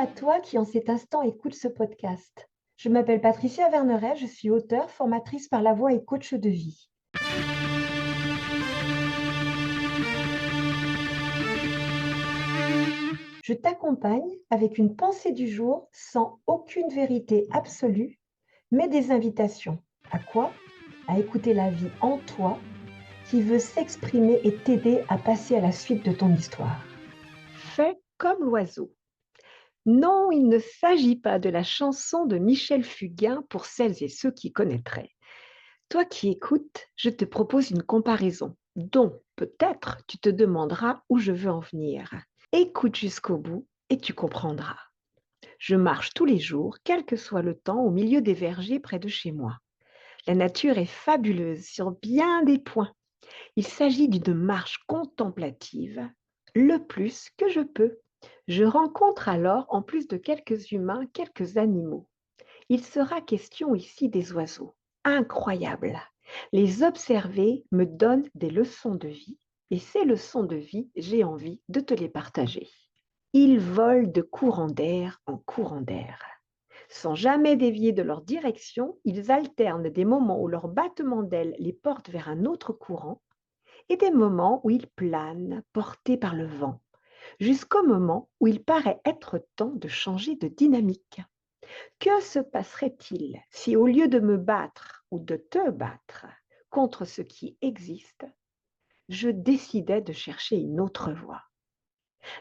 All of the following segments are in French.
à toi qui en cet instant écoute ce podcast. Je m'appelle Patricia Verneret, je suis auteure, formatrice par la voix et coach de vie. Je t'accompagne avec une pensée du jour sans aucune vérité absolue, mais des invitations. À quoi? À écouter la vie en toi qui veut s'exprimer et t'aider à passer à la suite de ton histoire. Fais comme l'oiseau. Non, il ne s'agit pas de la chanson de Michel Fugain pour celles et ceux qui connaîtraient. Toi qui écoutes, je te propose une comparaison dont peut-être tu te demanderas où je veux en venir. Écoute jusqu'au bout et tu comprendras. Je marche tous les jours, quel que soit le temps, au milieu des vergers près de chez moi. La nature est fabuleuse sur bien des points. Il s'agit d'une marche contemplative, le plus que je peux. Je rencontre alors, en plus de quelques humains, quelques animaux. Il sera question ici des oiseaux. Incroyable! Les observer me donne des leçons de vie et ces leçons de vie, j'ai envie de te les partager. Ils volent de courant d'air en courant d'air. Sans jamais dévier de leur direction, ils alternent des moments où leur battement d'ailes les porte vers un autre courant et des moments où ils planent, portés par le vent, jusqu'au moment où il paraît être temps de changer de dynamique. Que se passerait-il si, au lieu de me battre ou de te battre contre ce qui existe, je décidais de chercher une autre voie?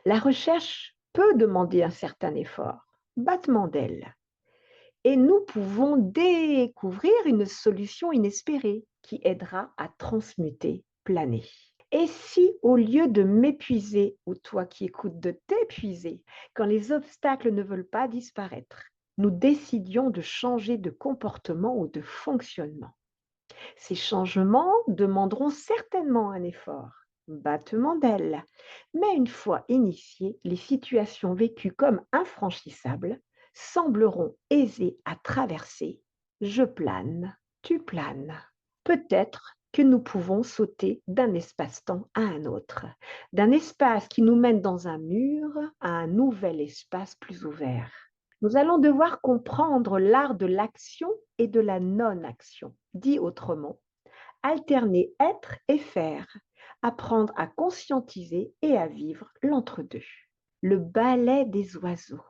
La recherche peut demander un certain effort, battement d'aile, et nous pouvons découvrir une solution inespérée qui aidera à transmuter, planer. Et si, au lieu de m'épuiser, ou toi qui écoutes, de t'épuiser, quand les obstacles ne veulent pas disparaître, nous décidions de changer de comportement ou de fonctionnement? Ces changements demanderont certainement un effort, battement d'aile, mais une fois initiés, les situations vécues comme infranchissables sembleront aisées à traverser. Je plane, tu planes. Peut-être que nous pouvons sauter d'un espace-temps à un autre, d'un espace qui nous mène dans un mur à un nouvel espace plus ouvert. Nous allons devoir comprendre l'art de l'action et de la non-action. Dit autrement, alterner être et faire, apprendre à conscientiser et à vivre l'entre-deux. Le ballet des oiseaux.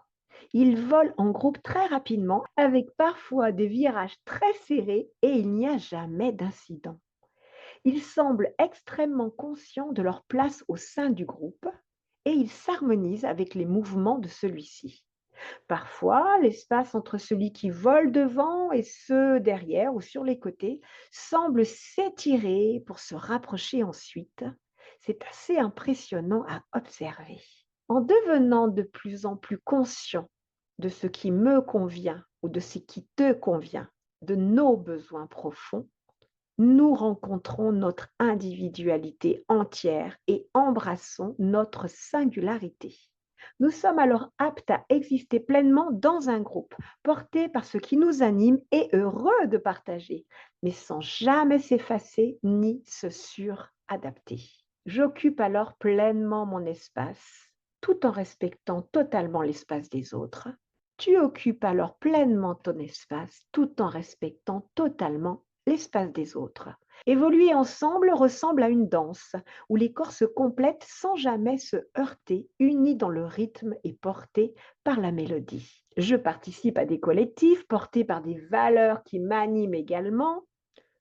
Ils volent en groupe très rapidement, avec parfois des virages très serrés et il n'y a jamais d'incident. Ils semblent extrêmement conscients de leur place au sein du groupe et ils s'harmonisent avec les mouvements de celui-ci. Parfois, l'espace entre celui qui vole devant et ceux derrière ou sur les côtés semble s'étirer pour se rapprocher ensuite. C'est assez impressionnant à observer. En devenant de plus en plus conscient de ce qui me convient ou de ce qui te convient, de nos besoins profonds, nous rencontrons notre individualité entière et embrassons notre singularité. Nous sommes alors aptes à exister pleinement dans un groupe, portés par ce qui nous anime et heureux de partager, mais sans jamais s'effacer ni se suradapter. J'occupe alors pleinement mon espace, tout en respectant totalement l'espace des autres. Tu occupes alors pleinement ton espace, tout en respectant totalement l'espace des autres. Évoluer ensemble ressemble à une danse où les corps se complètent sans jamais se heurter, unis dans le rythme et portés par la mélodie. Je participe à des collectifs portés par des valeurs qui m'animent également.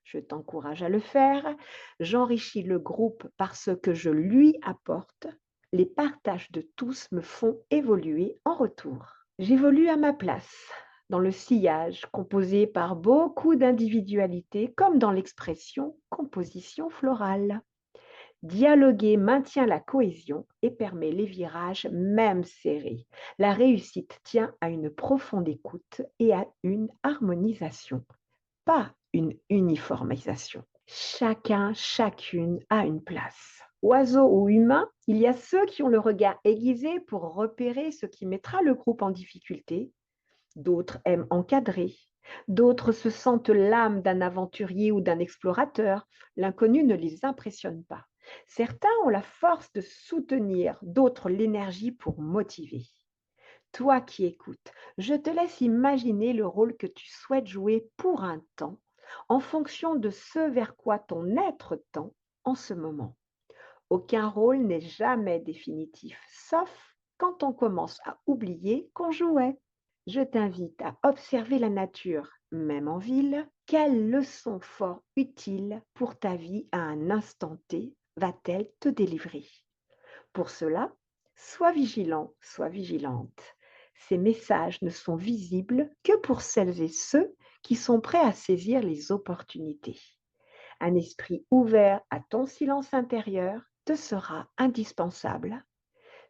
Je t'encourage à le faire. J'enrichis le groupe par ce que je lui apporte. Les partages de tous me font évoluer en retour. J'évolue à ma place, dans le sillage composé par beaucoup d'individualités, comme dans l'expression composition florale. Dialoguer maintient la cohésion et permet les virages même serrés. La réussite tient à une profonde écoute et à une harmonisation, pas une uniformisation. Chacun, chacune a une place. Oiseaux ou humains, il y a ceux qui ont le regard aiguisé pour repérer ce qui mettra le groupe en difficulté. D'autres aiment encadrer. D'autres se sentent l'âme d'un aventurier ou d'un explorateur. L'inconnu ne les impressionne pas. Certains ont la force de soutenir, d'autres l'énergie pour motiver. Toi qui écoutes, je te laisse imaginer le rôle que tu souhaites jouer pour un temps, en fonction de ce vers quoi ton être tend en ce moment. Aucun rôle n'est jamais définitif, sauf quand on commence à oublier qu'on jouait. Je t'invite à observer la nature, même en ville. Quelle leçon fort utile pour ta vie à un instant T va-t-elle te délivrer? Pour cela, sois vigilant, sois vigilante. Ces messages ne sont visibles que pour celles et ceux qui sont prêts à saisir les opportunités. Un esprit ouvert à ton silence intérieur te sera indispensable.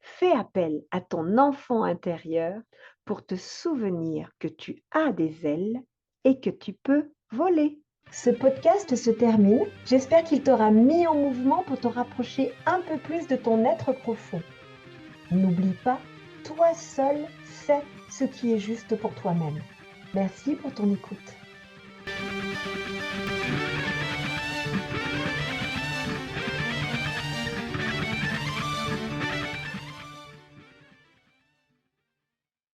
Fais appel à ton enfant intérieur pour te souvenir que tu as des ailes et que tu peux voler. Ce podcast se termine. J'espère qu'il t'aura mis en mouvement pour te rapprocher un peu plus de ton être profond. N'oublie pas, toi seul sais ce qui est juste pour toi-même. Merci pour ton écoute.